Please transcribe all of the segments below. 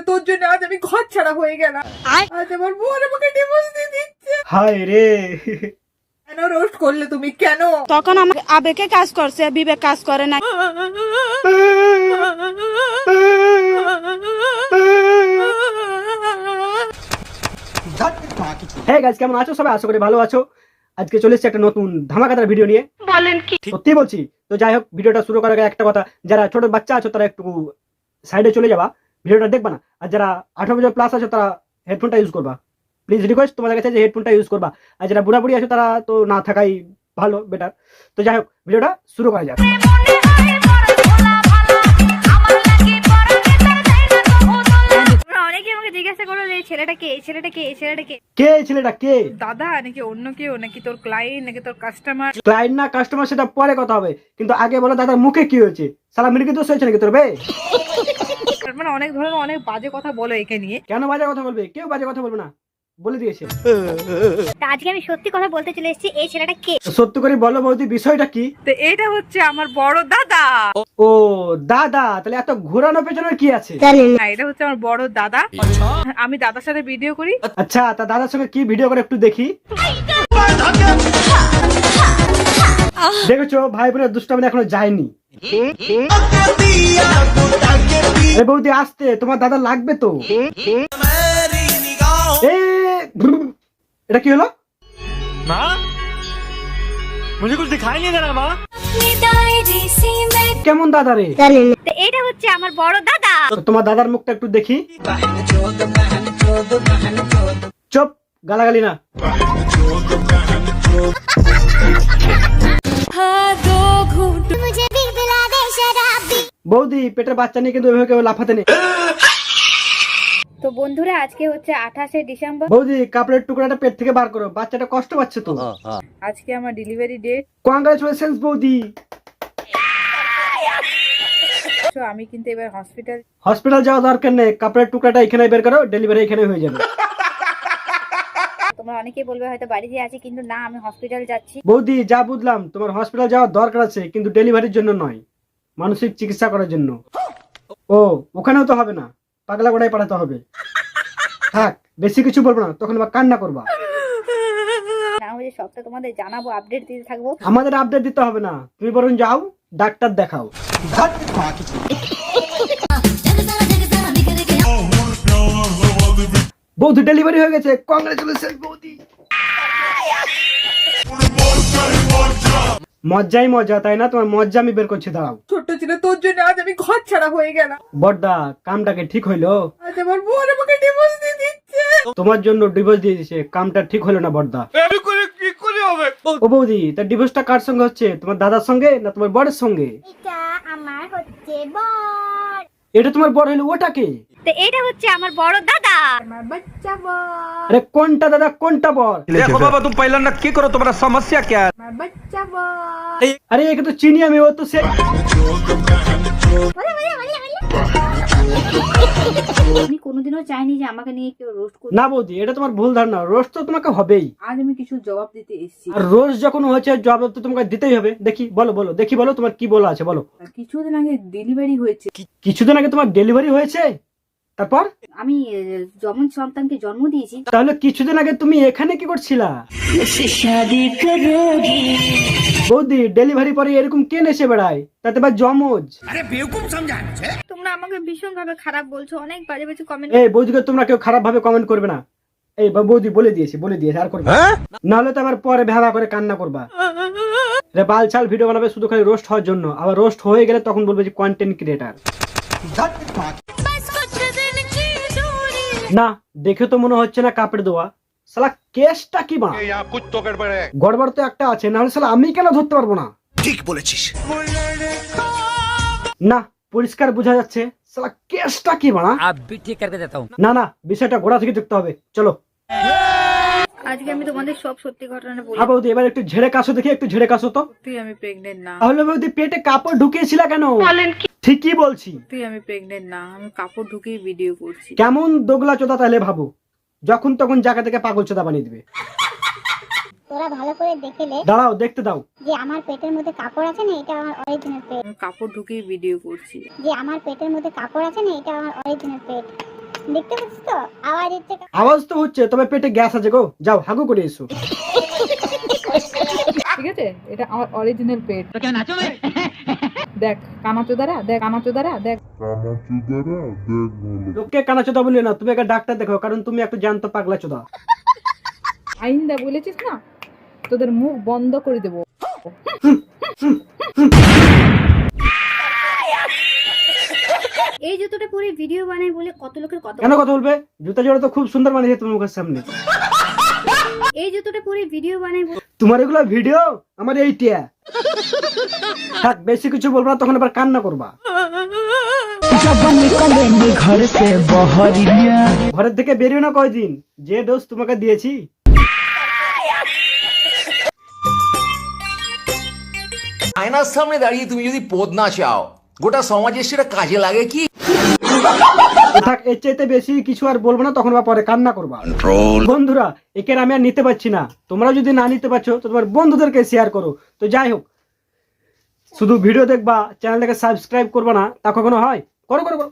তোর জন্য আজ আমি ঘর ছাড়া হয়ে গেলাম। আজ আমার বউর আমাকে ডিভোর্স দিয়ে দিচ্ছে। হায় রে, কেন রোস্ট করলে তুমি? কেন? তখন আমার আবেগে কাজ করছে, বিবেক কাজ করে না। হ্যাঁ গাইস, কেমন আছো সবাই? আশা করি ভালো আছো। আজকে চলে এসেছে একটা নতুন ধামাকাদার ভিডিও নিয়ে। বলেন কি? সত্যি বলছি। তো যাই হোক, ভিডিওটা শুরু করার আগে একটা কথা, যারা ছোট বাচ্চা আছো তারা একটু সাইডে চলে যাবা, ভিডিওটা দেখবা না। আর যারা 18 বছর প্লাস আছো তারা হেডফোনটা ইউজ করবা। প্লিজ রিকোয়েস্ট তোমাদের কাছে যে হেডফোনটা ইউজ করবা। আর যারা বুড়া বুড়ি আছো তারা তো না থাকাই ভালো, বেটার। তো যাই হোক, ভিডিওটা শুরু করা যাক। অনেকে আমাকে জিজ্ঞাসা করলো এই ছেলেটা কে, এই ছেলেটা কে, এই ছেলেটা কে? কে এই ছেলেটা? কে? দাদা নাকি অন্য কেউ, নাকি তোর ক্লায়েন্ট, নাকি তোর কাস্টমার? ক্লায়েন্ট না কাস্টমার সেটা পরে কথা হবে, কিন্তু আগে বলো দাদার মুখে কি হয়েছে? সালা মির্গি দোষ হয়েছে নাকি তোর বে? মানে অনেক ধরনের অনেক বাজে কথা বলো একে নিয়ে। কেন বাজে কথা বলবে? কেউ বাজে কথা বলবে না, বলে দিয়েছে। তা আজকে আমি সত্যি কথা বলতে চলে এসেছি, এই ছেলেটা কে? তো সত্যি করে বলো বৌদি, বিষয়টা কি? তো এটা হচ্ছে আমার বড় দাদা। ও দাদা, তাহলে এত ঘোরানো পেছনের কি আছে? হ্যাঁ, এটা হচ্ছে আমার বড় দাদা। আমি দাদার সাথে ভিডিও করি। আচ্ছা, তা দাদার সঙ্গে কি ভিডিও করে একটু দেখি। দেখেছো ভাই বোনের দুষ্টামি এখনো যায়নি। এ বৌদি আসতে, তোমার দাদা লাগবে তো। এটা কি হলো? কেমন দাদা রে? তো এটা হচ্ছে আমার বড় দাদা। তো তোমার দাদার মুখটা একটু দেখি। চুপ, গালাগালি না। বৌদি, পেটের বাচ্চা নিয়ে কিন্তু এভাবে কেউ লাফাতে নেই। তো বন্ধুরা, আজকে হচ্ছে 28শে ডিসেম্বর। বৌদি, কাপড়ের টুকরাটা পেট থেকে বার করো, বাচ্চাটা কষ্ট পাচ্ছে তো। আজকে আমার ডেলিভারি ডেট। কংগ্রাচুলেশনস বৌদি। তো আমি কিন্তু এবার হসপিটাল যাওয়া দরকার নেই, কাপড়ের টুকরাটা এখানে বের করো, ডেলিভারি এখানে হয়ে যাবে। তোমরা অনেকেই বলবে হয়তো বাড়িতে আছি, কিন্তু না, আমি হসপিটাল যাচ্ছি। বৌদি, যা বুঝলাম তোমার হসপিটাল যাওয়ার দরকার আছে, কিন্তু ডেলিভারির জন্য নয়, মানসিক চিকিৎসা করার জন্য। ও, ওখানেও তো হবে না, পাগলা গোড়ায় পাঠাতে হবে। থাক, বেশি কিছু বলবো না, তখন আবার কান্না করবা। না হলে সবটা তোমাদের জানাবো, আপডেট দিতে থাকবো। আমাদের আপডেট দিতে হবে না, তুমি বরং যাও ডাক্তার দেখাও। বৌদি ডেলিভারি হয়ে গেছে, কংগ্রাচুলেশন বৌদি। মজ্জাই মজা, তাই না? তোমার মজ্জা আমি বের করছি, দাঁড়াও। ছোট্ট ছিল তোর জন্য আজ আমি ঘর ছাড়া হয়ে গেলাম। বড়দা, কামটাকে ঠিক হইলো? আজ আমার বউর আমাকে ডিভোর্স দিয়ে দিচ্ছে। তোমার জন্য ডিভোর্স দিয়ে দিছে, কামটা ঠিক হলো না বড়দা। ও বৌদি, তার ডিভোর্সটা কার সঙ্গে হচ্ছে? তোমার দাদার সঙ্গে না তোমার বরের সঙ্গে? এটা আমার হচ্ছে বর। এটা তোমার বর হইলো, ওটাকে? তো এটা হচ্ছে আমার বড় দাদা। আমার বাচ্চা বর। আরে কোনটা দাদা, কোনটা বর? देखो बाबा, तुम पहला नक्की करो, तुम्हारा समस्या क्या है? আমার বাচ্চা বর। আরে একে তো চিনি আমি, ও তো সে। আমি কোনোদিনও চাইনি যে আমাকে নিয়ে কেউ রোস্ট করবে। না বৌদি, এটা তোমার ভুল ধারণা, রোজ তো তোমাকে হবেই। আজ আমি কিছু জবাব দিতে এসেছি। আর রোজ যখন হচ্ছে, জবাব তো তোমাকে দিতেই হবে। দেখি বলো, বলো দেখি, বলো তোমার কি বলা আছে, বলো। কিছুদিন আগে ডেলিভারি হয়েছে। কিছুদিন আগে তোমার ডেলিভারি হয়েছে, তারপর? আমি যমন সন্তানকে জন্ম দিয়েছি। তাহলে কিছুদিন আগে তুমি এখানে কি করছিলা? বৌদি, ডেলিভারি পরে এরকম কে নেশে বেড়ায়, তাতে বা জমজ। তোমরা আমাকে ভীষণ ভাবে খারাপ বলছো, অনেক বাজে বাজে কমেন্ট। এই বৌদিকে তোমরা কেউ খারাপ ভাবে কমেন্ট করবে না। এই বৌদি বলে দিয়েছে আর করবে না। নাহলে তো আবার পরে ভেবা করে কান্না করবা। রে বালছাল ভিডিও বানাবে শুধু খালি রোস্ট হওয়ার জন্য, আবার রোস্ট হয়ে গেলে তখন বলবে যে কন্টেন্ট ক্রিয়েটার। না, দেখে তো মনে হচ্ছে না কাপড় দেওয়া। শালা কেসটা কি মা? গড়বড় তো একটা আছে, নাহলে শালা আমি কেন ধরতে পারবো না? ठीक बोलेছিস। না, পরিষ্কার বোঝা যাচ্ছে। শালা কেসটা কি মা? না না, বিষয়টা গোড়া থেকে দেখতে হবে, চলো। আজকে আমি তোমাদের সব সত্যি ঘটনা বলি। হ্যাঁ বৌদি, এবার একটু ঝেড়ে কাশো দেখি, একটু ঝেড়ে কাশো তো। তুই আমি প্রেগনেন্ট না। তাহলে বৌদি পেটে কাপড় ঢুকিয়েছিল কেন? ঠিকই বলছি। তুই আমি প্রেগনেন্ট না, আমি কাপড় ঢুকিয়ে ভিডিও করছি। কেমন দোগলা চোদা তাহলে ভাবো, যখন তখন জায়গা থেকে পাগল চোদা বানিয়ে দিবে। তোরা ভালো করে দেখে নে দাঁড়াও, দেখতে দাও। যে আমার পেটের মধ্যে কাপড় আছে না, এটা আমার অরিজিনাল পেট। আমি কাপড় ঢুকিয়ে ভিডিও করছি। যে আমার পেটের মধ্যে কাপড় আছে না, এটা আমার অরিজিনাল পেট। দেখতে পাচ্ছিস তো আওয়াজ হচ্ছে। আওয়াজ তো হচ্ছে, তবে পেটে গ্যাস আছে গো, যাও হাগু করে এসো। ঠিক আছে, এটা আমার অরিজিনাল পেট। দেখ কানাচোদারা, দেখ কানাচোদারা, দেখ। লোককে কানাচোদা বললে না, তুমি একটা ডাক্তার দেখো, কারণ তুমি একটা জ্যান্ত পাগলা চোদা। আইন্দা বলেছিস না, তোদের মুখ বন্ধ করে দেবো। এই জুতোটা পরে ভিডিও বানাই বলে কত লোকের কত কেন কথা বলবে? জুতা জোড়া তো খুব সুন্দর বানিয়েছে তোমার মুখের সামনে। এই জুতোটা পরে ভিডিও বানাই তোমার এগুলো ভিডিও, আমার এইটা। থাক, বেশি কিছু বলবো না, তখন আবার কান্না করবা। ঘরের থেকে বেরিয়ে না কয়দিন, যে ডোজ তোমাকে দিয়েছি। আয়নার সামনে দাঁড়িয়ে তুমি যদি পদ না চাও, গোটা সমাজের সেটা কাজে লাগে কি? থাক, এর চাইতে বেশি কিছু আর বলবো না, তখন আবার পরে কান্না করবা। বন্ধুরা, একে আমি আর নিতে পারছি না। তোমরা যদি না নিতে পারছো তো তোমার বন্ধুদেরকে শেয়ার করো। তো যাই হোক, শুধু ভিডিও দেখবা, চ্যানেলটাকে সাবস্ক্রাইব করবা না, তা কখনো হয়? করো করো করো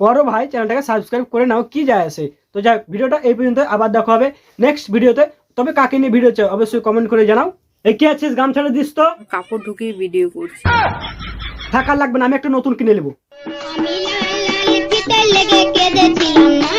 করো ভাই, চ্যানেলটাকে সাবস্ক্রাইব করে নাও, কি যায় আসে। তো যাই হোক, ভিডিওটা এই পর্যন্ত, আবার দেখা হবে নেক্সট ভিডিওতে। তবে কাকে নিয়ে ভিডিও চাই অবশ্যই কমেন্ট করে জানাও। এই কি আছিস, গামছাটা দিস তো। কাপড় ঢুকিয়ে ভিডিও করছি। থাকার লাগবে না, আমি একটা নতুন কিনে নেবো। আমি লাল লাল ফিতে লেগে কেঁদেছিলাম না।